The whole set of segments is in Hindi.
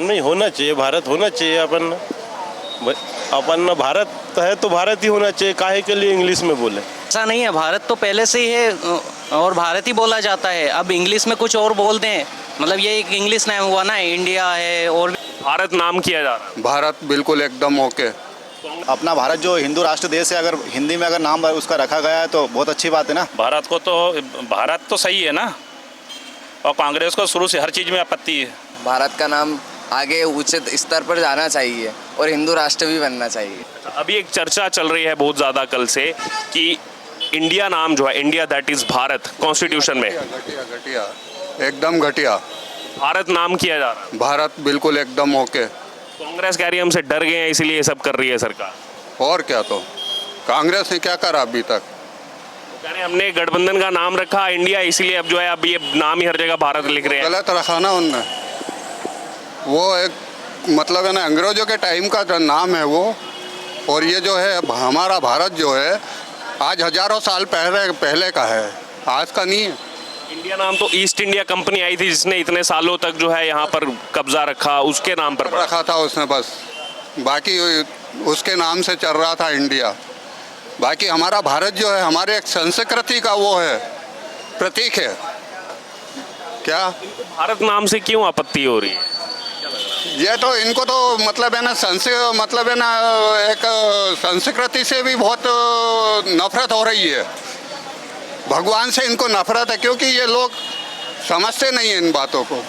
नहीं होना चाहिए, भारत होना चाहिए। अपन भारत है तो भारत ही होना चाहिए, काहे के लिए इंग्लिश में बोले। ऐसा नहीं है, भारत तो पहले से ही है और भारत ही बोला जाता है। अब इंग्लिश में कुछ और बोल दें, मतलब ये एक इंग्लिश नाम हुआ ना, इंडिया है और भारत नाम किया जा रहा है। भारत बिल्कुल एकदम ओके। अपना भारत जो हिंदू राष्ट्र देश है, अगर हिंदी में अगर नाम उसका रखा गया है तो बहुत अच्छी बात है ना। भारत तो सही है ना, और कांग्रेस को शुरू से हर चीज़ में आपत्ति है। भारत का नाम आगे उचित स्तर पर जाना चाहिए और हिंदू राष्ट्र भी बनना चाहिए। अभी एक चर्चा चल रही है बहुत ज़्यादा कल से कि इंडिया नाम जो है, India that is Bharat, constitution में घटिया एकदम घटिया भारत नाम किया जा रहा है। भारत बिल्कुल एकदम ओके। कांग्रेस कह रही है हमसे डर गए हैं इसलिए ये सब कर रही है सरकार। और क्या, तो कांग्रेस ने क्या करा अभी तक? कह रहे हैं हमने गठबंधन का नाम रखा इंडिया, इसलिए अब जो है अब ये नाम ही हर जगह भारत लिख रहे हैं। गलत रखा ना उनने, वो एक मतलब है ना, अंग्रेजों के टाइम का जो नाम है वो, और ये जो है हमारा भारत जो है आज हजारों साल पहले का है, आज का नहीं है। इंडिया नाम तो ईस्ट इंडिया कंपनी आई थी जिसने इतने सालों तक जो है यहाँ पर कब्जा रखा, उसके नाम पर रखा था उसने बस, बाकी उसके नाम से चल रहा था इंडिया। बाकी हमारा भारत जो है हमारे एक संस्कृति का वो है, प्रतीक है। क्या भारत नाम से क्यों आपत्ति हो रही है? ये तो इनको तो मतलब है ना मतलब है ना, एक संस्कृति से भी बहुत नफरत हो रही है। भगवान से इनको नफरत है, क्योंकि ये लोग समझते नहीं हैं इन बातों को।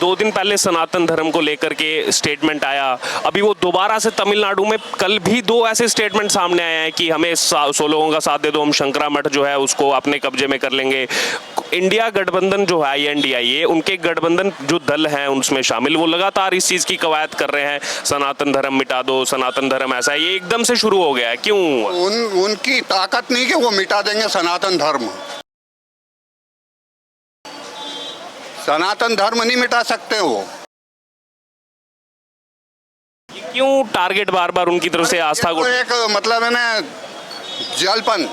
2 दिन पहले सनातन धर्म को लेकर के स्टेटमेंट आया, अभी वो दोबारा से तमिलनाडु में कल भी 2 ऐसे स्टेटमेंट सामने आए हैं कि हमें 100 लोगों का साथ दे दो, हम शंकरा मठ जो है उसको अपने कब्जे में कर लेंगे। इंडिया गठबंधन जो है INDIA, उनके गठबंधन जो दल हैं उनमें शामिल, वो लगातार इस चीज़ की कवायद कर रहे हैं, सनातन धर्म मिटा दो, सनातन धर्म ऐसा है। ये एकदम से शुरू हो गया है, क्यों? उनकी ताकत नहीं कि वो मिटा देंगे सनातन धर्म। सनातन धर्म नहीं मिटा सकते वो। क्यों टारगेट बार बार उनकी तरफ से आस्था को? एक मतलब है ना जलपन।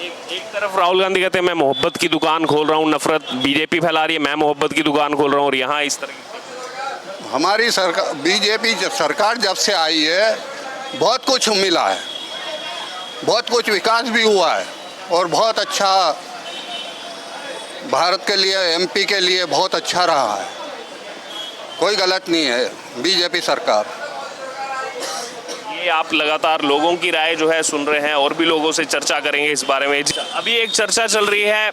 एक तरफ राहुल गांधी कहते हैं मैं मोहब्बत की दुकान खोल रहा हूँ, नफरत बीजेपी फैला रही है, मैं मोहब्बत की दुकान खोल रहा हूँ, और यहाँ इस तरह हमारी सरकार बीजेपी सरकार जब से आई है बहुत कुछ मिला है, बहुत कुछ विकास भी हुआ है, और बहुत अच्छा भारत के लिए, MP के लिए बहुत अच्छा रहा है। कोई गलत नहीं है बीजेपी सरकार। ये आप लगातार लोगों की राय जो है सुन रहे हैं, और भी लोगों से चर्चा करेंगे इस बारे में। अभी एक चर्चा चल रही है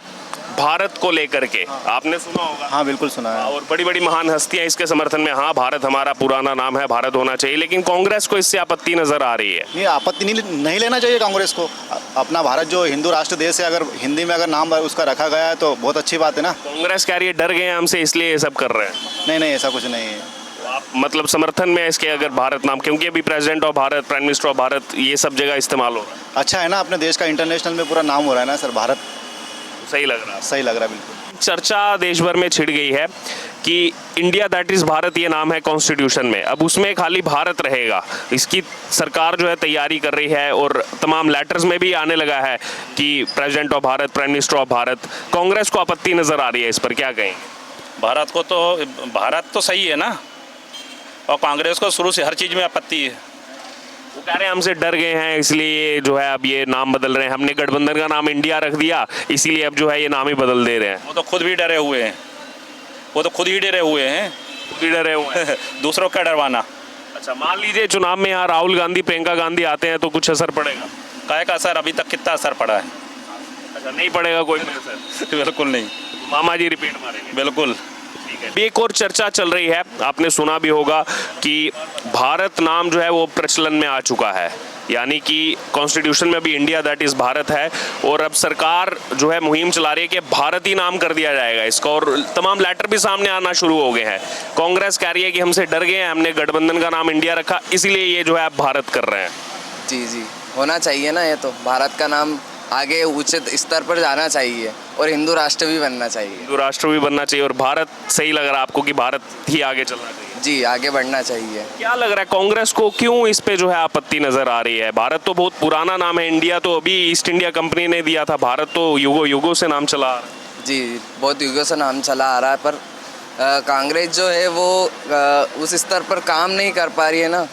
भारत को लेकर के, आपने सुना होगा। हाँ बिल्कुल सुना है। और बड़ी बड़ी महान हस्तियां इसके समर्थन में, हाँ भारत हमारा पुराना नाम है, भारत होना चाहिए, लेकिन कांग्रेस को इससे आपत्ति नजर आ रही है। नहीं, आपत्ति नहीं लेना चाहिए कांग्रेस को। अपना भारत जो हिंदू राष्ट्र देश है, अगर हिंदी में अगर नाम उसका रखा गया है तो बहुत अच्छी बात है ना। कांग्रेस कह रही है डर गए हैं हमसे इसलिए ये सब कर रहे हैं। नहीं ऐसा कुछ नहीं है। आप मतलब समर्थन में इसके अगर भारत नाम, क्योंकि अभी president of Bharat, prime minister of Bharat, ये सब जगह इस्तेमाल हो रहा है। अच्छा है ना, अपने देश का इंटरनेशनल में पूरा नाम हो रहा है ना सर, भारत। सही लग रहा है? सही लग रहा है बिल्कुल। चर्चा देश भर में छिड़ गई है कि इंडिया दैट इज़ भारत ये नाम है कॉन्स्टिट्यूशन में, अब उसमें खाली भारत रहेगा। इसकी सरकार जो है तैयारी कर रही है, और तमाम लेटर्स में भी आने लगा है कि president of Bharat, prime minister of Bharat. Congress को आपत्ति नज़र आ रही है इस पर, क्या कहेंगे? भारत तो सही है ना, और कांग्रेस को शुरू से हर चीज़ में आपत्ति है। वो कह रहे हैं हमसे डर गए हैं इसलिए जो है अब ये नाम बदल रहे हैं, हमने गठबंधन का नाम इंडिया रख दिया इसीलिए अब जो है ये नाम ही बदल दे रहे हैं। वो तो खुद भी डरे हुए हैं, खुद ही डरे हुए हैं दूसरों का डरवाना। अच्छा, मान लीजिए चुनाव में यहाँ राहुल गांधी, प्रियंका गांधी आते हैं तो कुछ असर पड़ेगा? काहे का असर, अभी तक कितना असर पड़ा है? अच्छा, नहीं पड़ेगा कोई असर? बिल्कुल नहीं। मामा जी रिपीट मारेंगे? बिल्कुल। भी एक और चर्चा चल रही है, आपने सुना भी होगा कि भारत नाम जो है वो प्रचलन में आ चुका है, यानी कि कॉन्स्टिट्यूशन में भी इंडिया दैट इज़ भारत है, और अब सरकार जो है मुहिम चला रही है कि भारत ही नाम कर दिया जाएगा इसका, और तमाम लेटर भी सामने आना शुरू हो गए हैं। कांग्रेस कह रही है कि हमसे डर गए हैं, हमने गठबंधन का नाम इंडिया रखा इसीलिए ये जो है आप भारत कर रहे हैं। जी होना चाहिए ना, ये तो भारत का नाम आगे उचित स्तर पर जाना चाहिए और हिंदू राष्ट्र भी बनना चाहिए। हिंदू राष्ट्र भी बनना चाहिए, और भारत सही लग रहा है आपको कि भारत ही आगे चलना चाहिए? जी, आगे बढ़ना चाहिए। क्या लग रहा है कांग्रेस को क्यों इस पे जो है आपत्ति नजर आ रही है? भारत तो बहुत पुराना नाम है, इंडिया तो अभी ईस्ट इंडिया कंपनी ने दिया था, भारत तो युगों युगों से नाम चला आ रहा है। जी, बहुत युगों से नाम चला आ रहा है, पर कांग्रेस जो है वो उस स्तर पर काम नहीं कर पा रही है ना।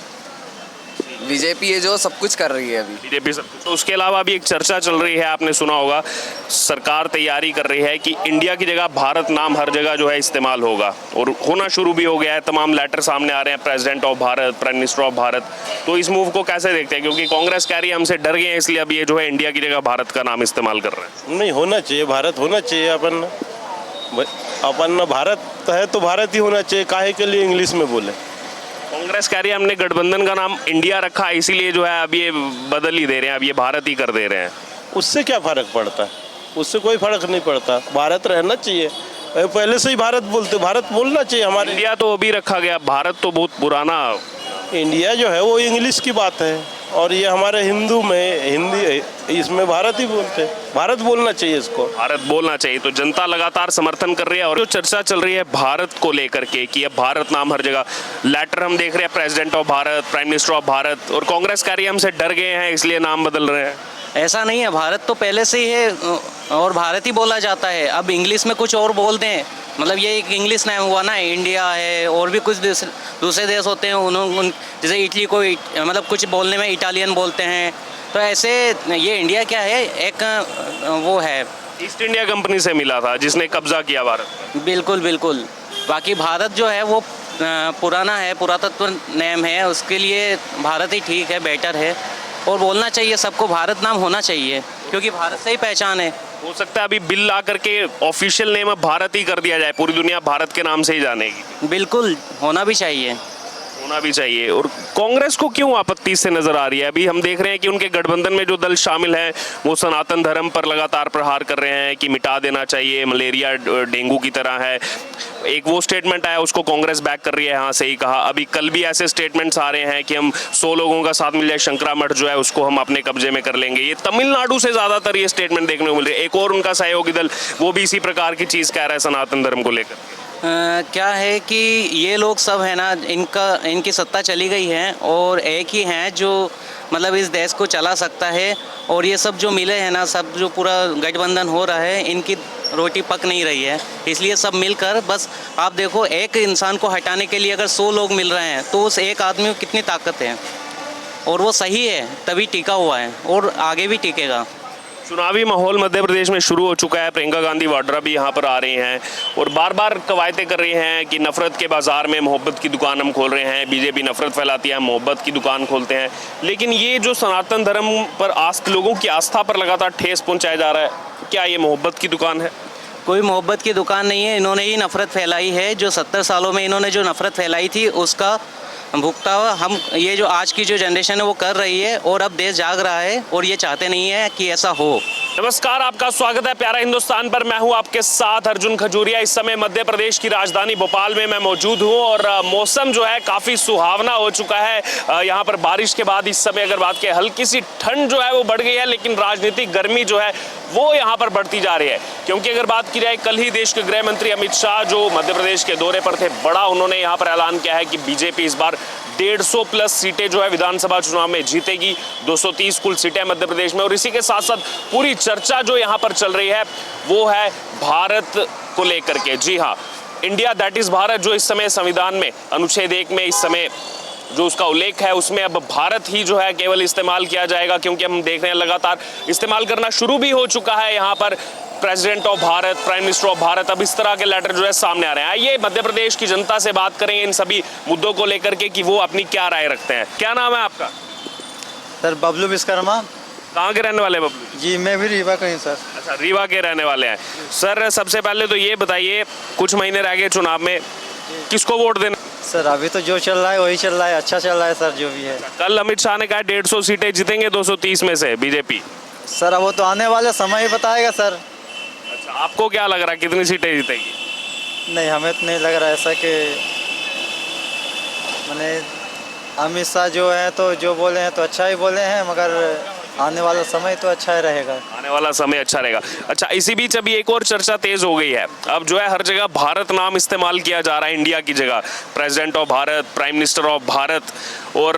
बीजेपी है जो सब कुछ कर रही है अभी। बीजेपी सब कुछ। तो उसके अलावा अभी एक चर्चा चल रही है, आपने सुना होगा, सरकार तैयारी कर रही है कि इंडिया की जगह भारत नाम हर जगह जो है इस्तेमाल होगा, और होना शुरू भी हो गया है। तमाम लेटर सामने आ रहे हैं, president of Bharat, prime minister of Bharat. तो इस मूव को कैसे देखते हैं? क्योंकि कांग्रेस कह रही है हमसे डर गए हैं, इसलिए अब ये जो है इंडिया की जगह भारत का नाम इस्तेमाल कर रहे हैं। नहीं होना चाहिए, भारत होना चाहिए। अपन भारत है तो भारत ही होना चाहिए, काहे के लिए इंग्लिश में बोले। कांग्रेस कह रही है हमने गठबंधन का नाम इंडिया रखा है, इसीलिए जो है अब ये बदल ही दे रहे हैं, अब ये भारत ही कर दे रहे हैं। उससे क्या फर्क पड़ता है? उससे कोई फर्क नहीं पड़ता, भारत रहना चाहिए। पहले से ही भारत बोलते, भारत बोलना चाहिए हमारे। इंडिया तो अभी रखा गया, भारत तो बहुत पुराना। इंडिया जो है वो इंग्लिश की बात है, और ये हमारे हिंदू में हिंदी, इसमें भारत ही बोलते हैं। भारत बोलना चाहिए इसको, भारत बोलना चाहिए। तो जनता लगातार समर्थन कर रही है। और जो चर्चा चल रही है भारत को लेकर के कि अब भारत नाम हर जगह, लेटर हम देख रहे हैं president of Bharat, prime minister of Bharat, और कांग्रेस कह रही है हमसे डर गए हैं इसलिए नाम बदल रहे हैं। ऐसा नहीं है, भारत तो पहले से ही है और भारत ही बोला जाता है। अब इंग्लिश में कुछ और बोलते हैं, मतलब ये एक इंग्लिश नाम हुआ ना, इंडिया है, और भी कुछ दूसरे देश होते हैं, उन्होंने जैसे इटली को मतलब कुछ बोलने में इटालियन बोलते हैं। तो ऐसे ये इंडिया क्या है, एक वो है, ईस्ट इंडिया कंपनी से मिला था जिसने कब्जा किया भारत पर। बिल्कुल बिल्कुल। बाकी भारत जो है वो पुराना है, पुरातत्व नेम है, उसके लिए भारत ही ठीक है, बेटर है। और बोलना चाहिए सबको, भारत नाम होना चाहिए, क्योंकि भारत से ही पहचान है। हो सकता है अभी बिल ला करके ऑफिशियल नेम अब भारत ही कर दिया जाए, पूरी दुनिया भारत के नाम से ही जानेगी। बिल्कुल होना भी चाहिए, होना भी चाहिए। और कांग्रेस को क्यों आपत्ति से नजर आ रही है? अभी हम देख रहे हैं कि उनके गठबंधन में जो दल शामिल हैं वो सनातन धर्म पर लगातार प्रहार कर रहे हैं कि मिटा देना चाहिए, मलेरिया डेंगू की तरह है। एक वो स्टेटमेंट आया, उसको कांग्रेस बैक कर रही है, हाँ सही कहा। अभी कल भी ऐसे स्टेटमेंट्स आ रहे हैं कि हम 100 लोगों का साथ मिल जाए, शंकरा मठ जो है उसको हम अपने कब्जे में कर लेंगे। ये तमिलनाडु से ज्यादातर ये स्टेटमेंट देखने को मिल रही है। एक और उनका सहयोगी दल वो भी इसी प्रकार की चीज कह रहा है सनातन धर्म को लेकर। क्या है कि ये लोग सब है ना, इनकी सत्ता चली गई है, और एक ही हैं जो मतलब इस देश को चला सकता है। और ये सब जो मिले हैं ना, सब जो पूरा गठबंधन हो रहा है, इनकी रोटी पक नहीं रही है। इसलिए सब मिलकर, बस आप देखो, एक इंसान को हटाने के लिए अगर 100 लोग मिल रहे हैं तो उस एक आदमी को कितनी ताकत है, और वो सही है तभी टिका हुआ है और आगे भी टिकेगा। चुनावी माहौल मध्य प्रदेश में शुरू हो चुका है। प्रियंका गांधी वाड्रा भी यहाँ पर आ रही हैं और बार बार कवायतें कर रही हैं कि नफरत के बाजार में मोहब्बत की दुकान हम खोल रहे हैं। बीजेपी नफरत फैलाती है, मोहब्बत की दुकान खोलते हैं। लेकिन ये जो सनातन धर्म पर लोगों की आस्था पर लगातार ठेस पहुँचाया जा रहा है, क्या ये मोहब्बत की दुकान है? कोई मोहब्बत की दुकान नहीं है, इन्होंने ही नफरत फैलाई है। जो 70 सालों में इन्होंने जो नफरत फैलाई थी उसका भुगतावा हम, ये जो आज की जो जनरेशन है वो कर रही है, और अब देश जाग रहा है और ये चाहते नहीं है कि ऐसा हो। नमस्कार, आपका स्वागत है प्यारा हिंदुस्तान पर। मैं हूं आपके साथ अर्जुन खजूरिया। इस समय मध्य प्रदेश की राजधानी भोपाल में मैं मौजूद हूं और मौसम जो है काफ़ी सुहावना हो चुका है। यहां पर बारिश के बाद इस समय अगर बात करें, हल्की सी ठंड जो है वो बढ़ गई है, लेकिन राजनीतिक गर्मी जो है वो यहाँ पर बढ़ती जा रही है। क्योंकि अगर बात की जाए, कल ही देश के गृह मंत्री अमित शाह जो मध्य प्रदेश के दौरे पर थे, बड़ा उन्होंने यहाँ पर ऐलान किया है कि बीजेपी इस बार 150 प्लस सीटें जो है विधानसभा चुनाव में जीतेगी। 230 कुल सीटें मध्य प्रदेश में। और इसी के साथ साथ पूरी चर्चा जो यहाँ पर चल रही है वो है भारत को लेकर के। जी हाँ, इंडिया दैट इज भारत, जो इस समय संविधान में अनुच्छेद 1 में इस समय जो उसका उल्लेख है उसमें अब भारत ही जो है केवल इस्तेमाल किया जाएगा। क्योंकि हम देख रहे हैं लगातार इस्तेमाल करना शुरू भी हो चुका है यहाँ पर president of Bharat, prime minister of Bharat. अब इस तरह के लेटर जो है सामने आ रहे हैं। आइए मध्य प्रदेश की जनता से बात करेंगे इन सभी मुद्दों को लेकर के कि वो अपनी क्या राय रखते हैं। क्या नाम है आपका? सर बबलू विश्वकर्मा। कहाँ के रहने वाले बबलू? जी मैं भी रीवा का हूँ सर। अच्छा, रीवा के रहने वाले हैं। सर सबसे पहले तो ये बताइए, कुछ महीने रह गए चुनाव में, किसको वोट देना? सर अभी तो जो चल रहा है वही चल रहा है, अच्छा चल रहा है सर जो भी है। कल अमित शाह ने कहा 150 सीटें जीतेंगे 230 में से बीजेपी। सर अब वो तो आने वाले समय ही बताएगा सर। अच्छा, आपको क्या लग रहा है कितनी सीटें जीतेगी? नहीं हमें तो नहीं लग रहा है ऐसा कि मैंने अमित शाह जो है तो जो बोले हैं तो अच्छा ही बोले हैं, मगर आने वाला समय तो अच्छा ही रहेगा। आने वाला समय अच्छा रहेगा। अच्छा, इसी बीच अभी एक और चर्चा तेज हो गई है। अब जो है हर जगह भारत नाम इस्तेमाल किया जा रहा है इंडिया की जगह, president of Bharat, prime minister of Bharat. और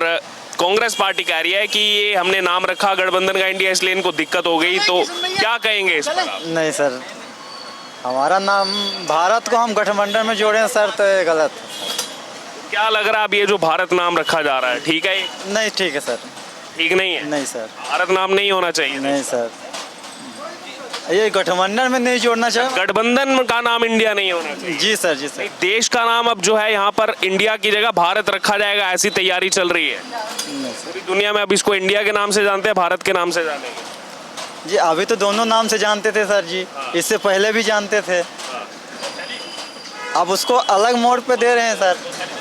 कांग्रेस पार्टी कह रही है कि ये हमने नाम रखा गठबंधन का इंडिया, इसलिए इनको दिक्कत हो गई। तो क्या कहेंगे इस पर? नहीं सर हमारा नाम भारत को हम गठबंधन में जोड़े हैं सर, तो ये गलत है। क्या लग रहा है अब ये जो भारत नाम रखा जा रहा है, ठीक है ये? नहीं ठीक है सर, ठीक नहीं है? नहीं सर, भारत नाम नहीं होना चाहिए। नहीं सर, ये गठबंधन में नहीं जोड़ना चाहिए। गठबंधन का नाम इंडिया नहीं होना चाहिए। जी सर, जी सर। देश का नाम अब जो है यहाँ पर इंडिया की जगह भारत रखा जाएगा, ऐसी तैयारी चल रही है। नहीं सर। पूरी दुनिया में अब इसको इंडिया के नाम से जानते हैं, भारत के नाम से जानेंगे। जी अभी तो दोनों नाम से जानते थे सर जी, इससे पहले भी जानते थे, अब उसको अलग मोड़ पे दे रहे हैं सर।